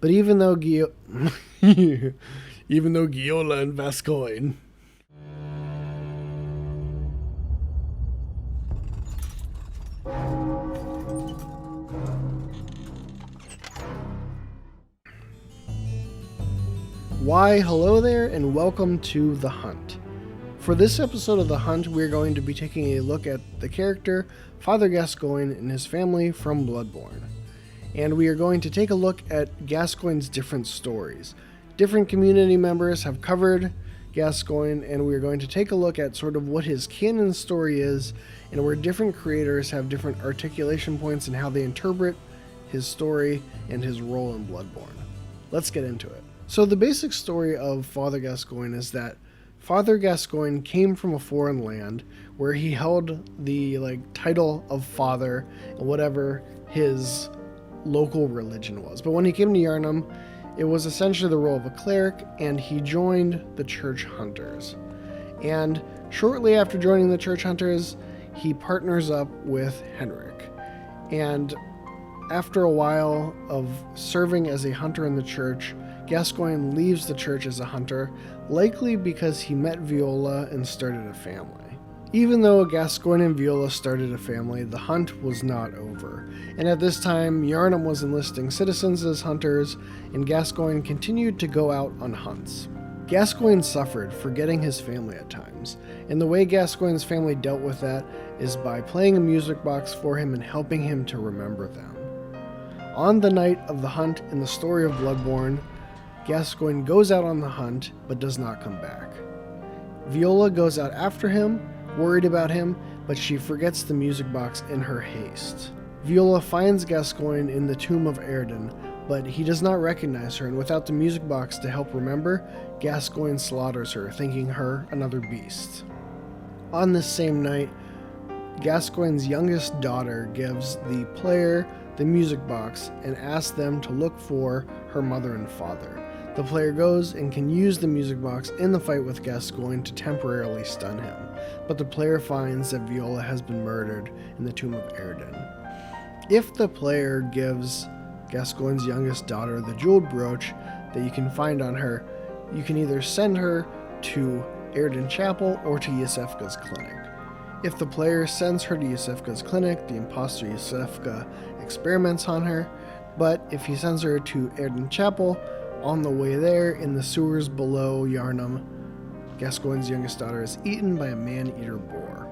But even though even though Giola and Gascoigne. Why, hello there, and welcome to The Hunt. For this episode of The Hunt, we're going to be taking a look at the character Father Gascoigne and his family from Bloodborne. And we are going to take a look at Gascoigne's different stories. Different community members have covered Gascoigne, and we're going to take a look at sort of what his canon story is, and where different creators have different articulation points and how they interpret his story and his role in Bloodborne. Let's get into it. So the basic story of Father Gascoigne is that Father Gascoigne came from a foreign land where he held the title of father and whatever his local religion was. But when he came to Yharnam, it was essentially the role of a cleric, and he joined the Church Hunters. And shortly after joining the Church Hunters, he partners up with Henrik. And after a while of serving as a hunter in the church, Gascoigne leaves the church as a hunter, likely because he met Viola and started a family. Even though Gascoigne and Viola started a family, the hunt was not over, and at this time, Yharnam was enlisting citizens as hunters, and Gascoigne continued to go out on hunts. Gascoigne suffered forgetting his family at times, and the way Gascoigne's family dealt with that is by playing a music box for him and helping him to remember them. On the night of the hunt in the story of Bloodborne, Gascoigne goes out on the hunt, but does not come back. Viola goes out after him, worried about him, but she forgets the music box in her haste. Viola finds Gascoigne in the tomb of Erden, but he does not recognize her, and without the music box to help remember, Gascoigne slaughters her, thinking her another beast. On this same night, Gascoigne's youngest daughter gives the player the music box and asks them to look for her mother and father. The player goes and can use the music box in the fight with Gascoigne to temporarily stun him, but the player finds that Viola has been murdered in the tomb of Erden. If the player gives Gascoigne's youngest daughter the jeweled brooch that you can find on her, you can either send her to Erden Chapel or to Yusefka's clinic. If the player sends her to Yusefka's clinic, the imposter Yusefka experiments on her, but if he sends her to Erden Chapel, on the way there, in the sewers below Yharnam, Gascoigne's youngest daughter is eaten by a man-eater boar.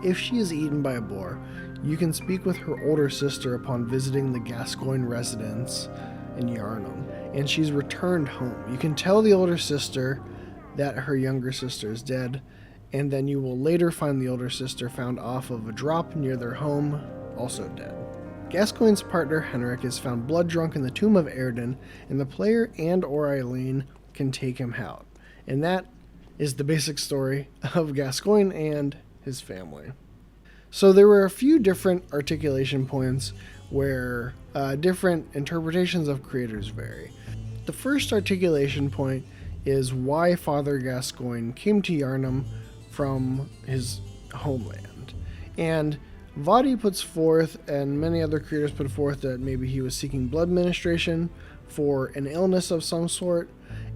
If she is eaten by a boar, you can speak with her older sister upon visiting the Gascoigne residence in Yharnam, and she's returned home. You can tell the older sister that her younger sister is dead, and then you will later find the older sister found off of a drop near their home, also dead. Gascoigne's partner Henrik is found blood drunk in the tomb of Erden, and the player and or Eileen can take him out. And that is the basic story of Gascoigne and his family. So there were a few different articulation points where different interpretations of creators vary. The first articulation point is why Father Gascoigne came to Yharnam from his homeland. And Vadi puts forth, and many other creators put forth, that maybe he was seeking blood ministration for an illness of some sort.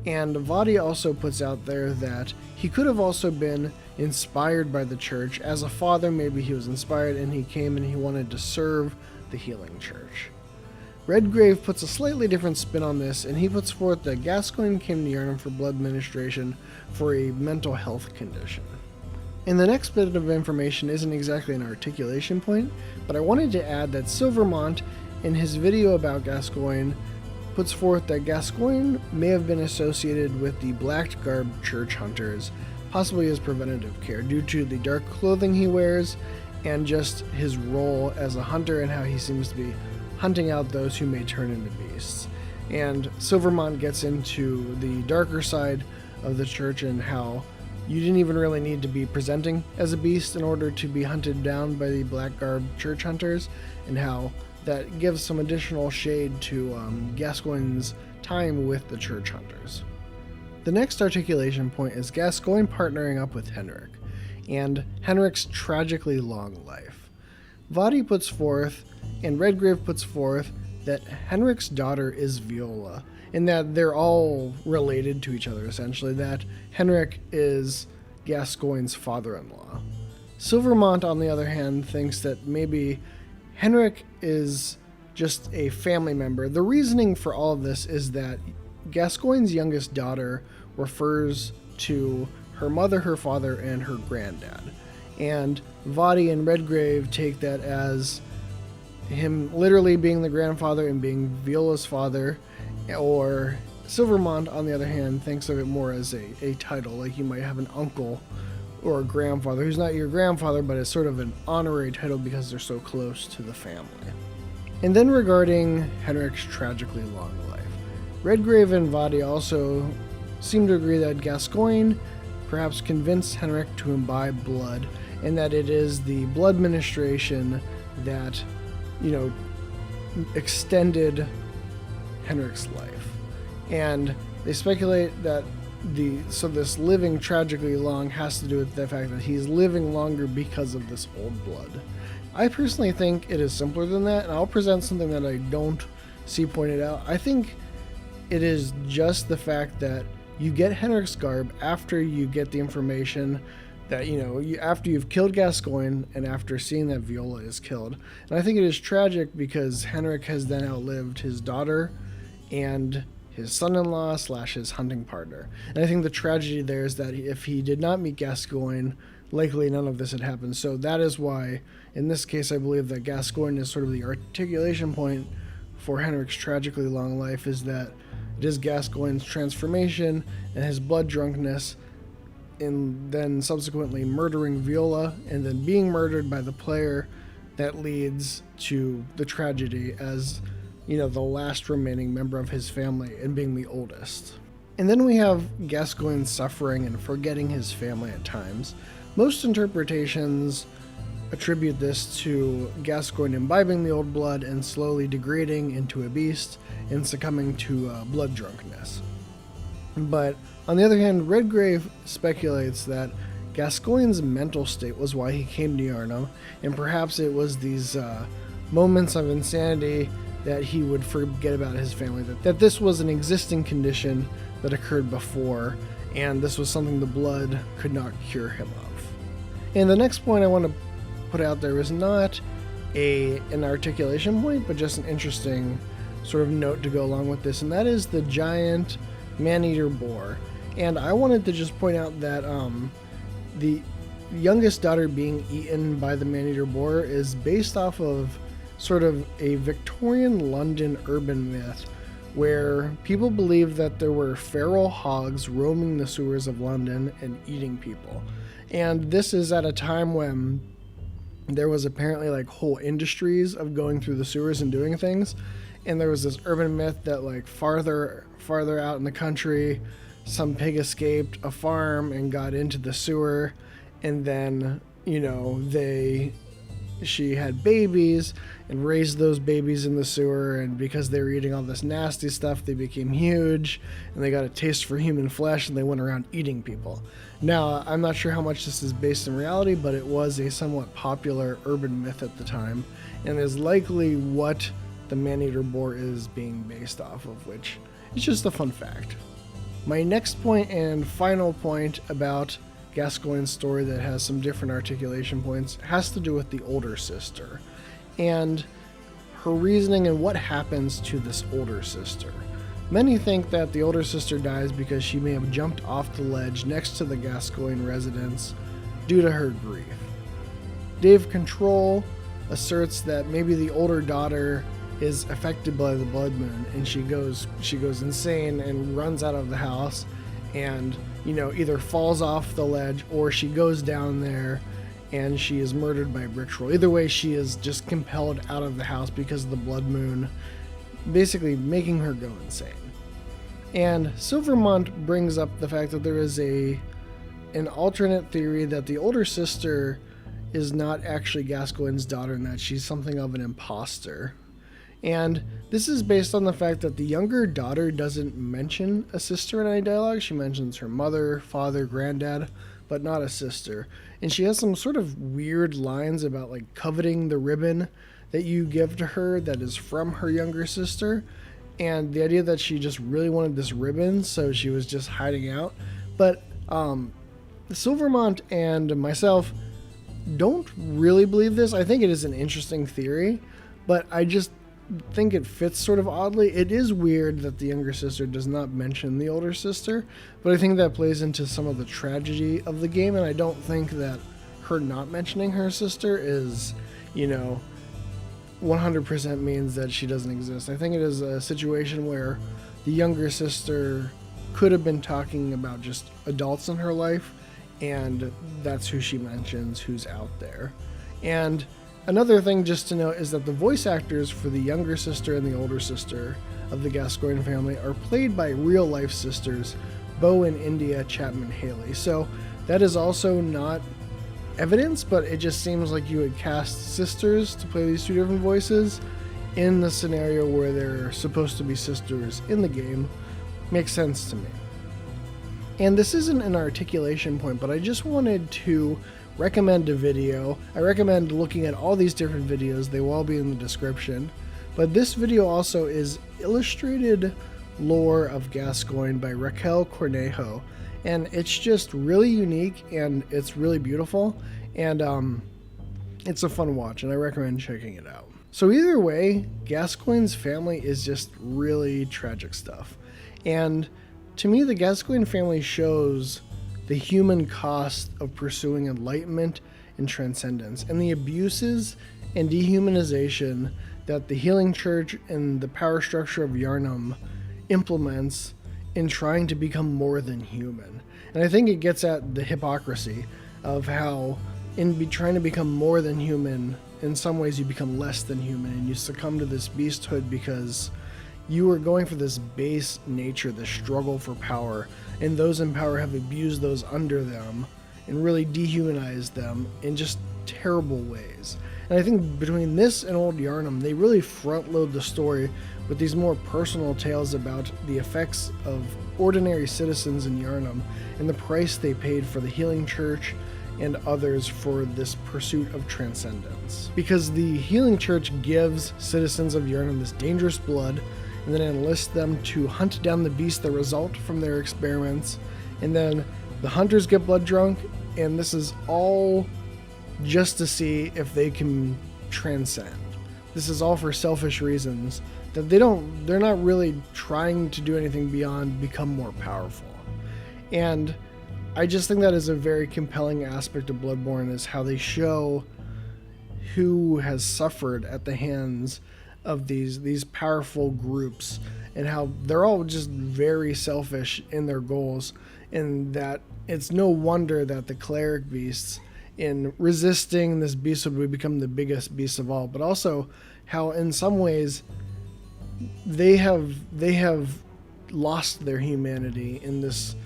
And Vadi also puts out there that he could have also been inspired by the church. As a father, maybe he was inspired and he came and he wanted to serve the healing church. Redgrave puts a slightly different spin on this, and he puts forth that Gascoigne came to Yharnam for blood ministration for a mental health condition. And the next bit of information isn't exactly an articulation point, but I wanted to add that Silvermont, in his video about Gascoigne, puts forth that Gascoigne may have been associated with the black-garbed church hunters, possibly as preventative care, due to the dark clothing he wears and just his role as a hunter and how he seems to be hunting out those who may turn into beasts. And Silvermont gets into the darker side of the church and how you didn't even really need to be presenting as a beast in order to be hunted down by the black-garbed church hunters, and how that gives some additional shade to Gascoigne's time with the church hunters. The next articulation point is Gascoigne partnering up with Henrik, and Henrik's tragically long life. Vadi puts forth, and Redgrave puts forth, that Henrik's daughter is Viola, and that they're all related to each other, essentially, that Henrik is Gascoigne's father-in-law. Silvermont, on the other hand, thinks that maybe Henrik is just a family member. The reasoning for all of this is that Gascoigne's youngest daughter refers to her mother, her father, and her granddad. And Vadi and Redgrave take that as him literally being the grandfather and being Viola's father, or Silvermont, on the other hand, thinks of it more as a title, like you might have an uncle or a grandfather who's not your grandfather, but is sort of an honorary title because they're so close to the family. And then regarding Henrik's tragically long life, Redgrave and Vadi also seem to agree that Gascoigne perhaps convinced Henrik to imbibe blood, and that it is the blood ministration that, extended Henrik's life. And they speculate that this living tragically long has to do with the fact that he's living longer because of this old blood. I personally think it is simpler than that, and I'll present something that I don't see pointed out. I think it is just the fact that you get Henrik's garb after you get the information that, after you've killed Gascoigne and after seeing that Viola is killed. And I think it is tragic because Henrik has then outlived his daughter and his son-in-law / his hunting partner. And I think the tragedy there is that if he did not meet Gascoigne, likely none of this had happened. So that is why, in this case, I believe that Gascoigne is sort of the articulation point for Henrik's tragically long life, is that it is Gascoigne's transformation and his blood drunkenness, and then subsequently murdering Viola and then being murdered by the player, that leads to the tragedy as, the last remaining member of his family and being the oldest. And then we have Gascoigne suffering and forgetting his family at times. Most interpretations attribute this to Gascoigne imbibing the old blood and slowly degrading into a beast and succumbing to blood drunkenness. But on the other hand, Redgrave speculates that Gascoigne's mental state was why he came to Yharnam, and perhaps it was these moments of insanity that he would forget about his family, that this was an existing condition that occurred before, and this was something the blood could not cure him of. And the next point I want to put out there is not an articulation point, but just an interesting sort of note to go along with this, and that is the giant man-eater boar. And I wanted to just point out that the youngest daughter being eaten by the man-eater boar is based off of sort of a Victorian London urban myth where people believe that there were feral hogs roaming the sewers of London and eating people. And this is at a time when there was apparently whole industries of going through the sewers and doing things. And there was this urban myth that farther out in the country, some pig escaped a farm and got into the sewer, and then, she had babies and raised those babies in the sewer, and because they were eating all this nasty stuff, they became huge and they got a taste for human flesh and they went around eating people. Now, I'm not sure how much this is based in reality, but it was a somewhat popular urban myth at the time, and is likely what the man-eater boar is being based off of, which is just a fun fact. My next point and final point about Gascoigne's story that has some different articulation points has to do with the older sister and her reasoning and what happens to this older sister. Many think that the older sister dies because she may have jumped off the ledge next to the Gascoigne residence due to her grief. Dave Control asserts that maybe the older daughter is affected by the blood moon and she goes insane and runs out of the house and either falls off the ledge or she goes down there and she is murdered by a brick troll. Either way, she is just compelled out of the house because of the blood moon, basically making her go insane. And Silvermont brings up the fact that there is an alternate theory that the older sister is not actually Gascoigne's daughter and that she's something of an imposter. And this is based on the fact that the younger daughter doesn't mention a sister in any dialogue. She mentions her mother, father, granddad, but not a sister. And she has some sort of weird lines about coveting the ribbon that you give to her that is from her younger sister, and the idea that she just really wanted this ribbon, so she was just hiding out. But Silvermont and myself don't really believe this. I think it is an interesting theory, but I just think it fits sort of oddly. It is weird that the younger sister does not mention the older sister, but I think that plays into some of the tragedy of the game, and I don't think that her not mentioning her sister is, 100% means that she doesn't exist. I think it is a situation where the younger sister could have been talking about just adults in her life, and that's who she mentions, who's out there. And another thing just to note is that the voice actors for the younger sister and the older sister of the Gascoigne family are played by real-life sisters, Bo and India Chapman-Haley. So that is also not evidence, but it just seems like you would cast sisters to play these two different voices in the scenario where they're supposed to be sisters in the game. Makes sense to me. And this isn't an articulation point, but I just wanted to recommend a video. I recommend looking at all these different videos. They will all be in the description. But this video also is Illustrated Lore of Gascoigne by Raquel Cornejo. And it's just really unique, and it's really beautiful, and it's a fun watch, and I recommend checking it out. So either way, Gascoigne's family is just really tragic stuff. And to me, the Gascoigne family shows the human cost of pursuing enlightenment and transcendence, and the abuses and dehumanization that the Healing Church and the power structure of Yharnam implements in trying to become more than human. And I think it gets at the hypocrisy of how trying to become more than human, in some ways you become less than human, and you succumb to this beasthood because you are going for this base nature, this struggle for power, and those in power have abused those under them and really dehumanized them in just terrible ways. And I think between this and Old Yharnam, they really front load the story with these more personal tales about the effects of ordinary citizens in Yharnam and the price they paid for the Healing Church and others for this pursuit of transcendence. Because the Healing Church gives citizens of Yharnam this dangerous blood and then enlists them to hunt down the beasts that result from their experiments, and then the hunters get blood drunk, and this is all just to see if they can transcend. This is all for selfish reasons that they're not really trying to do anything beyond become more powerful. And I just think that is a very compelling aspect of Bloodborne, is how they show who has suffered at the hands of these powerful groups, and how they're all just very selfish in their goals, and that it's no wonder that the cleric beasts, in resisting this beasthood, would become the biggest beast of all, but also how in some ways they have lost their humanity in this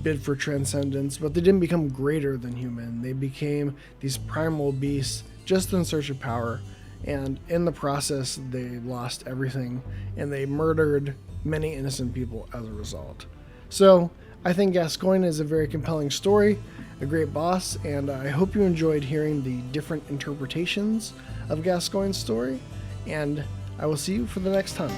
bid for transcendence, but they didn't become greater than human. They became these primal beasts just in search of power, and in the process they lost everything, and they murdered many innocent people as a result. So I think Gascoigne is a very compelling story, a great boss, and I hope you enjoyed hearing the different interpretations of Gascoigne's story, and I will see you for the next hunt.